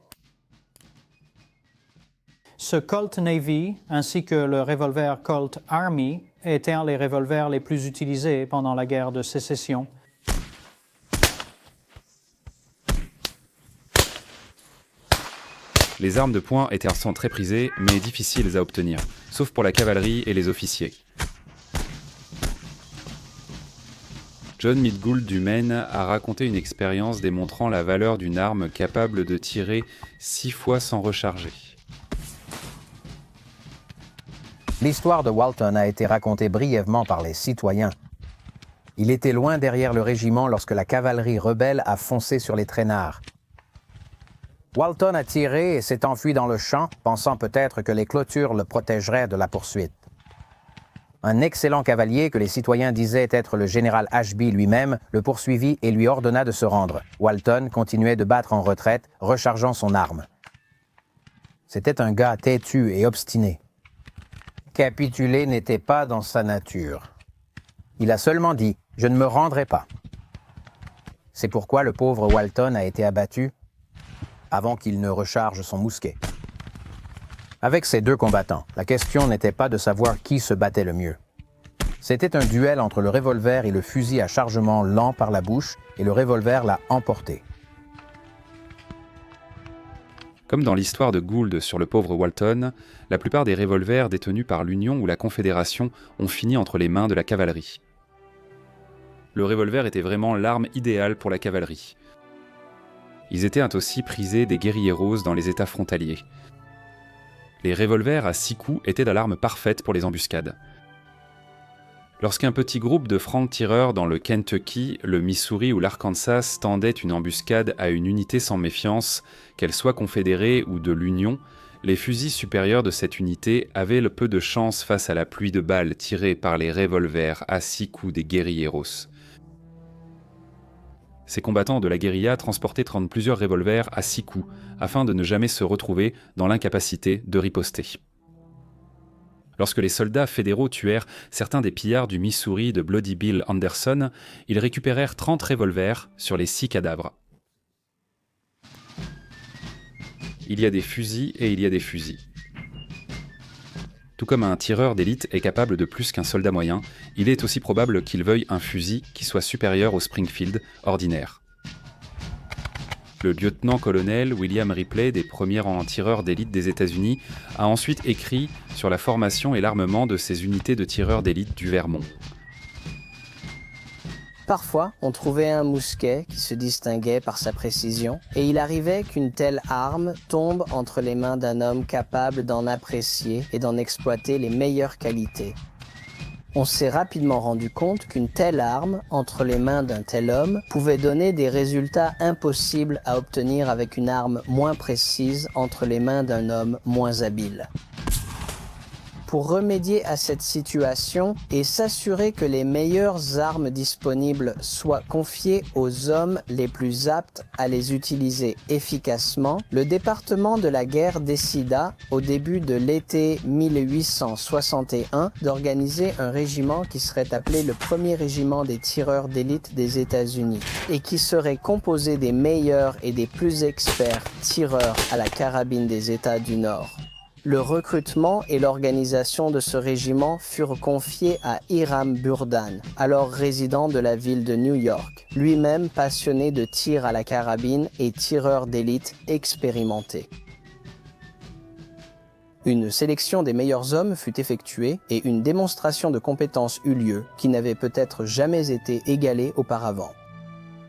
S2: Ce Colt Navy ainsi que le revolver Colt Army étaient les revolvers les plus utilisés pendant la guerre de sécession.
S1: Les armes de poing étaient très prisées, mais difficiles à obtenir, sauf pour la cavalerie et les officiers. John Meade Gould du Maine a raconté une expérience démontrant la valeur d'une arme capable de tirer 6 fois sans recharger.
S7: L'histoire de Walton a été racontée brièvement par les citoyens. Il était loin derrière le régiment lorsque la cavalerie rebelle a foncé sur les traînards. Walton a tiré et s'est enfui dans le champ, pensant peut-être que les clôtures le protégeraient de la poursuite. Un excellent cavalier que les citoyens disaient être le général Ashby lui-même le poursuivit et lui ordonna de se rendre. Walton continuait de battre en retraite, rechargeant son arme. C'était un gars têtu et obstiné. Capituler n'était pas dans sa nature. Il a seulement dit « Je ne me rendrai pas ». C'est pourquoi le pauvre Walton a été abattu avant qu'il ne recharge son mousquet. Avec ces deux combattants, la question n'était pas de savoir qui se battait le mieux. C'était un duel entre le revolver et le fusil à chargement lent par la bouche, et le revolver l'a emporté.
S1: Comme dans l'histoire de Gould sur le pauvre Walton, la plupart des revolvers détenus par l'Union ou la Confédération ont fini entre les mains de la cavalerie. Le revolver était vraiment l'arme idéale pour la cavalerie. Ils étaient aussi prisés des guérilleros dans les États frontaliers. Les revolvers à 6 coups étaient l'alarme parfaite pour les embuscades. Lorsqu'un petit groupe de francs-tireurs dans le Kentucky, le Missouri ou l'Arkansas tendait une embuscade à une unité sans méfiance, qu'elle soit confédérée ou de l'Union, les fusils supérieurs de cette unité avaient le peu de chance face à la pluie de balles tirées par les revolvers à 6 coups des guérilleros. Ces combattants de la guérilla transportaient plusieurs revolvers à 6 coups, afin de ne jamais se retrouver dans l'incapacité de riposter. Lorsque les soldats fédéraux tuèrent certains des pillards du Missouri de Bloody Bill Anderson, ils récupérèrent 30 revolvers sur les 6 cadavres. Il y a des fusils et il y a des fusils. Tout comme un tireur d'élite est capable de plus qu'un soldat moyen, il est aussi probable qu'il veuille un fusil qui soit supérieur au Springfield ordinaire. Le lieutenant-colonel William Ripley, des premiers rangs tireurs d'élite des États-Unis, a ensuite écrit sur la formation et l'armement de ces unités de tireurs d'élite du Vermont.
S9: Parfois, on trouvait un mousquet qui se distinguait par sa précision, et il arrivait qu'une telle arme tombe entre les mains d'un homme capable d'en apprécier et d'en exploiter les meilleures qualités. On s'est rapidement rendu compte qu'une telle arme, entre les mains d'un tel homme, pouvait donner des résultats impossibles à obtenir avec une arme moins précise entre les mains d'un homme moins habile. Pour remédier à cette situation et s'assurer que les meilleures armes disponibles soient confiées aux hommes les plus aptes à les utiliser efficacement, le département de la guerre décida, au début de l'été 1861, d'organiser un régiment qui serait appelé le premier régiment des tireurs d'élite des États-Unis et qui serait composé des meilleurs et des plus experts tireurs à la carabine des États du Nord. Le recrutement et l'organisation de ce régiment furent confiés à Hiram Burdan, alors résident de la ville de New York, lui-même passionné de tir à la carabine et tireur d'élite expérimenté. Une sélection des meilleurs hommes fut effectuée et une démonstration de compétences eut lieu qui n'avait peut-être jamais été égalée auparavant.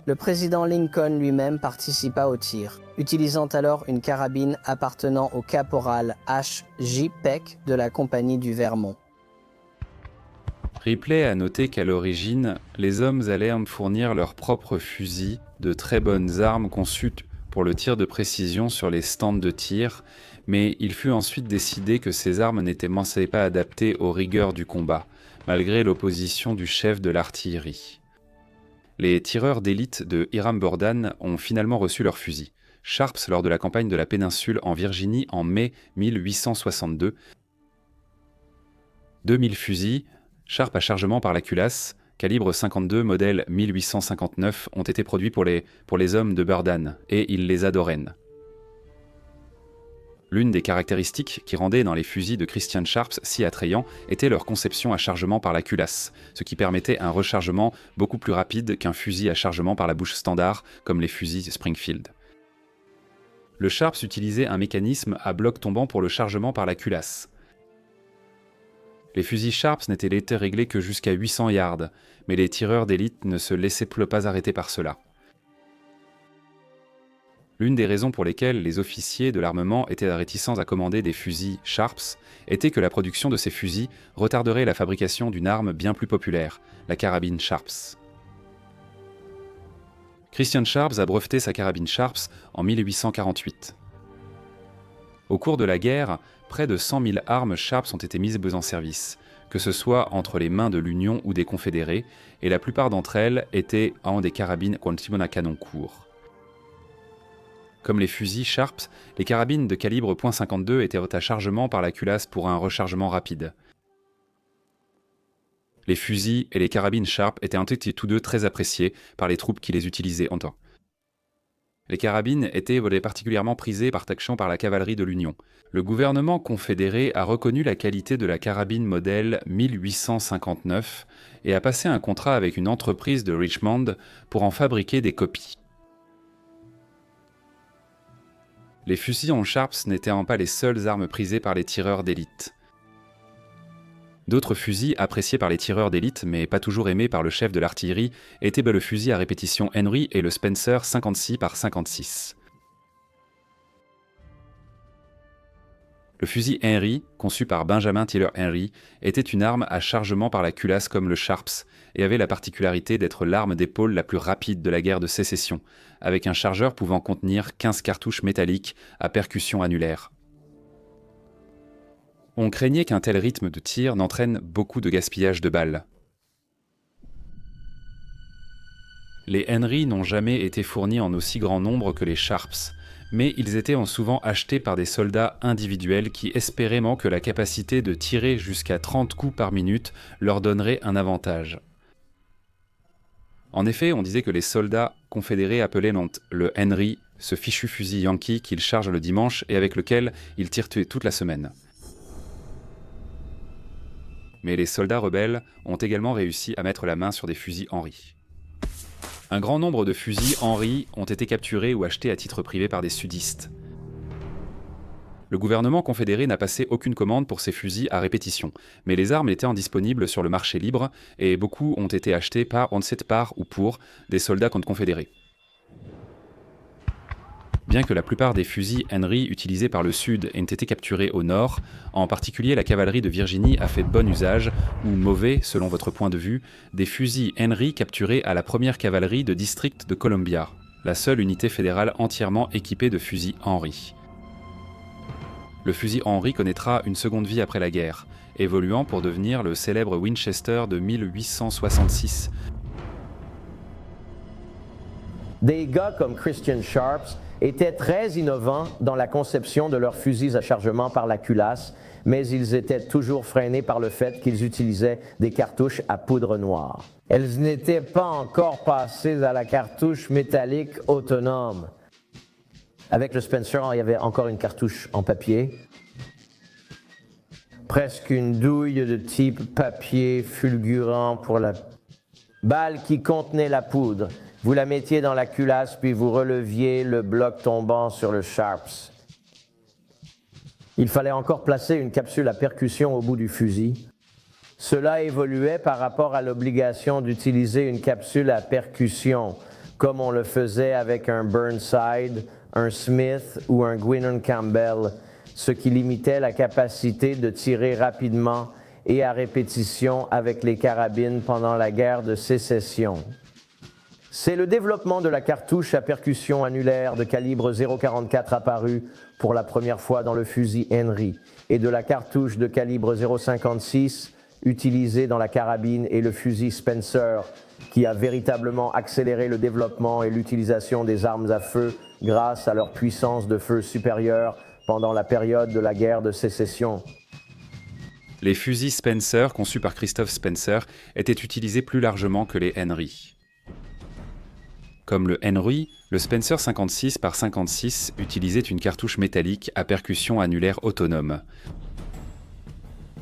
S9: Le président Lincoln lui-même participa au tir, utilisant alors une carabine appartenant au caporal H. J. Peck de la compagnie du Vermont.
S1: Ripley a noté qu'à l'origine, les hommes allaient fournir leurs propres fusils, de très bonnes armes conçues pour le tir de précision sur les stands de tir, mais il fut ensuite décidé que ces armes n'étaient pas adaptées aux rigueurs du combat, malgré l'opposition du chef de l'artillerie. Les tireurs d'élite de Hiram Burdan ont finalement reçu leurs fusils. Sharps lors de la campagne de la péninsule en Virginie en mai 1862. 2000 fusils, Sharp à chargement par la culasse, calibre 52, modèle 1859, ont été produits pour les hommes de Burdan, et ils les adoraient. L'une des caractéristiques qui rendait dans les fusils de Christian Sharps si attrayants était leur conception à chargement par la culasse, ce qui permettait un rechargement beaucoup plus rapide qu'un fusil à chargement par la bouche standard, comme les fusils Springfield. Le Sharps utilisait un mécanisme à bloc tombant pour le chargement par la culasse. Les fusils Sharps n'étaient réglés que jusqu'à 800 yards, mais les tireurs d'élite ne se laissaient pas arrêter par cela. L'une des raisons pour lesquelles les officiers de l'armement étaient réticents à commander des fusils Sharps était que la production de ces fusils retarderait la fabrication d'une arme bien plus populaire, la carabine Sharps. Christian Sharps a breveté sa carabine Sharps en 1848. Au cours de la guerre, près de 100 000 armes Sharps ont été mises en service, que ce soit entre les mains de l'Union ou des Confédérés, et la plupart d'entre elles étaient en des carabines à canon court. Comme les fusils Sharps, les carabines de calibre .52 étaient à chargement par la culasse pour un rechargement rapide. Les fusils et les carabines Sharp étaient tous deux très appréciés par les troupes qui les utilisaient en temps. Les carabines étaient particulièrement prisées par la cavalerie de l'Union. Le gouvernement confédéré a reconnu la qualité de la carabine modèle 1859 et a passé un contrat avec une entreprise de Richmond pour en fabriquer des copies. Les fusils Sharps n'étaient pas les seules armes prisées par les tireurs d'élite. D'autres fusils appréciés par les tireurs d'élite, mais pas toujours aimés par le chef de l'artillerie, étaient le fusil à répétition Henry et le Spencer 56 par 56. Le fusil Henry, conçu par Benjamin Tyler Henry, était une arme à chargement par la culasse comme le Sharps, et avait la particularité d'être l'arme d'épaule la plus rapide de la guerre de sécession, avec un chargeur pouvant contenir 15 cartouches métalliques à percussion annulaire. On craignait qu'un tel rythme de tir n'entraîne beaucoup de gaspillage de balles. Les Henry n'ont jamais été fournis en aussi grand nombre que les Sharps, mais ils étaient souvent achetés par des soldats individuels qui espéraient que la capacité de tirer jusqu'à 30 coups par minute leur donnerait un avantage. En effet, on disait que les soldats confédérés appelaient le Henry ce fichu fusil Yankee qu'ils chargent le dimanche et avec lequel ils tirent toute la semaine. Mais les soldats rebelles ont également réussi à mettre la main sur des fusils Henry. Un grand nombre de fusils Henry ont été capturés ou achetés à titre privé par des sudistes. Le gouvernement confédéré n'a passé aucune commande pour ces fusils à répétition, mais les armes étaient disponibles sur le marché libre et beaucoup ont été achetés par ou pour des soldats confédérés. Bien que la plupart des fusils Henry utilisés par le Sud aient été capturés au Nord, en particulier la cavalerie de Virginie a fait bon usage, ou mauvais selon votre point de vue, des fusils Henry capturés à la 1re cavalerie de District de Columbia, la seule unité fédérale entièrement équipée de fusils Henry. Le fusil Henry connaîtra une seconde vie après la guerre, évoluant pour devenir le célèbre Winchester de 1866.
S3: Des gars comme Christian Sharps étaient très innovants dans la conception de leurs fusils à chargement par la culasse, mais ils étaient toujours freinés par le fait qu'ils utilisaient des cartouches à poudre noire. Elles n'étaient pas encore passées à la cartouche métallique autonome. Avec le Spencer, il y avait encore une cartouche en papier, presque une douille de type papier fulgurant pour la balle qui contenait la poudre. Vous la mettiez dans la culasse, puis vous releviez le bloc tombant sur le Sharps. Il fallait encore placer une capsule à percussion au bout du fusil. Cela évoluait par rapport à l'obligation d'utiliser une capsule à percussion, comme on le faisait avec un Burnside, un Smith ou un Gwynnon Campbell, ce qui limitait la capacité de tirer rapidement et à répétition avec les carabines pendant la guerre de sécession. C'est le développement de la cartouche à percussion annulaire de calibre .044 apparu pour la première fois dans le fusil Henry et de la cartouche de calibre .056 utilisée dans la carabine et le fusil Spencer qui a véritablement accéléré le développement et l'utilisation des armes à feu grâce à leur puissance de feu supérieure pendant la période de la guerre de sécession.
S1: Les fusils Spencer, conçus par Christophe Spencer, étaient utilisés plus largement que les Henry. Comme le Henry, le Spencer 56 par 56 utilisait une cartouche métallique à percussion annulaire autonome.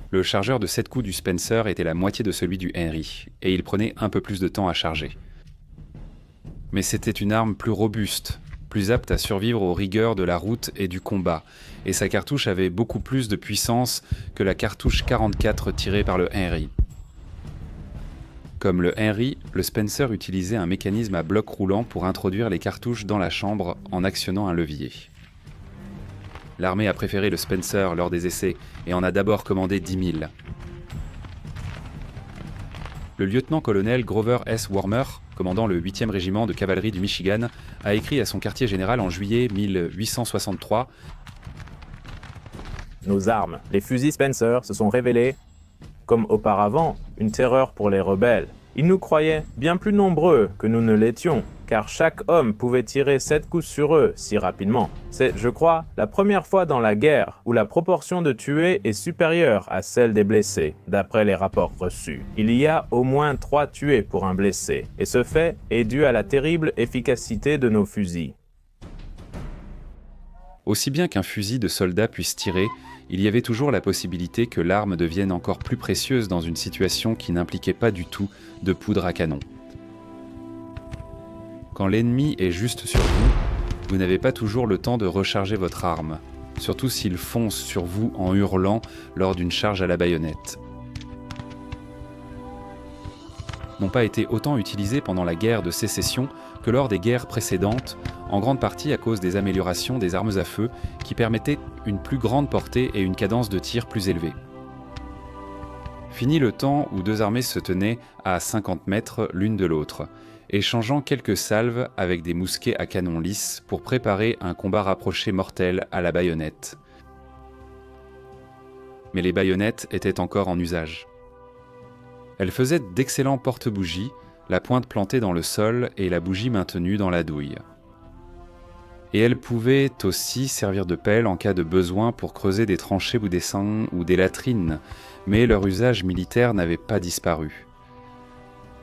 S1: Le chargeur de 7 coups du Spencer était la moitié de celui du Henry, et il prenait un peu plus de temps à charger. Mais c'était une arme plus robuste, plus apte à survivre aux rigueurs de la route et du combat, et sa cartouche avait beaucoup plus de puissance que la cartouche 44 tirée par le Henry. Comme le Henry, le Spencer utilisait un mécanisme à bloc roulant pour introduire les cartouches dans la chambre en actionnant un levier. L'armée a préféré le Spencer lors des essais et en a d'abord commandé 10 000. Le lieutenant-colonel Grover S. Warmer, commandant le 8e régiment de cavalerie du Michigan, a écrit à son quartier général en juillet 1863 «
S4: Nos armes, les fusils Spencer, se sont révélés, comme auparavant, une terreur pour les rebelles. Ils nous croyaient bien plus nombreux que nous ne l'étions, car chaque homme pouvait tirer 7 coups sur eux si rapidement. C'est, je crois, la première fois dans la guerre où la proportion de tués est supérieure à celle des blessés, d'après les rapports reçus. Il y a au moins 3 tués pour un blessé, et ce fait est dû à la terrible efficacité de nos fusils. »
S1: Aussi bien qu'un fusil de soldat puisse tirer, il y avait toujours la possibilité que l'arme devienne encore plus précieuse dans une situation qui n'impliquait pas du tout de poudre à canon. Quand l'ennemi est juste sur vous, vous n'avez pas toujours le temps de recharger votre arme, surtout s'il fonce sur vous en hurlant lors d'une charge à la baïonnette. N'ont pas été autant utilisés pendant la guerre de Sécession que lors des guerres précédentes, en grande partie à cause des améliorations des armes à feu qui permettaient une plus grande portée et une cadence de tir plus élevée. Fini le temps où deux armées se tenaient à 50 mètres l'une de l'autre, échangeant quelques salves avec des mousquets à canon lisse pour préparer un combat rapproché mortel à la baïonnette. Mais les baïonnettes étaient encore en usage. Elles faisaient d'excellents porte-bougies, la pointe plantée dans le sol et la bougie maintenue dans la douille. Et elles pouvaient aussi servir de pelle en cas de besoin pour creuser des tranchées ou des latrines, mais leur usage militaire n'avait pas disparu.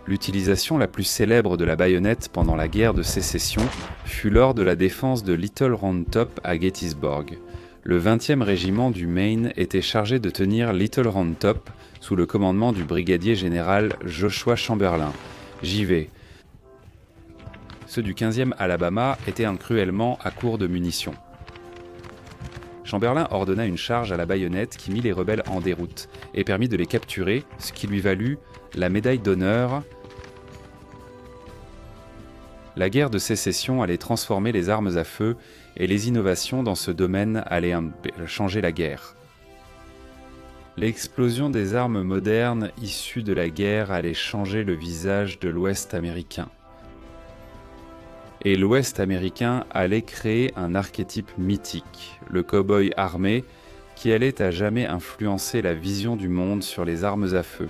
S1: L'utilisation la plus célèbre de la baïonnette pendant la guerre de Sécession fut lors de la défense de Little Round Top à Gettysburg. Le 20e régiment du Maine était chargé de tenir Little Round Top sous le commandement du brigadier général Joshua Chamberlain, JV. Ceux du 15e Alabama étaient cruellement à court de munitions. Chamberlain ordonna une charge à la baïonnette qui mit les rebelles en déroute et permit de les capturer, ce qui lui valut la médaille d'honneur. La guerre de Sécession allait transformer les armes à feu et les innovations dans ce domaine allaient changer la guerre. L'explosion des armes modernes issues de la guerre allait changer le visage de l'Ouest américain. Et l'Ouest américain allait créer un archétype mythique, le cow-boy armé, qui allait à jamais influencer la vision du monde sur les armes à feu.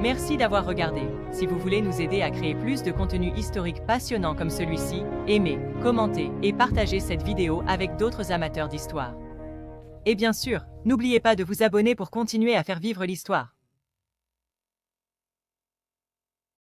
S10: Merci d'avoir regardé. Si vous voulez nous aider à créer plus de contenu historique passionnant comme celui-ci, aimez, commentez et partagez cette vidéo avec d'autres amateurs d'histoire. Et bien sûr, n'oubliez pas de vous abonner pour continuer à faire vivre l'histoire.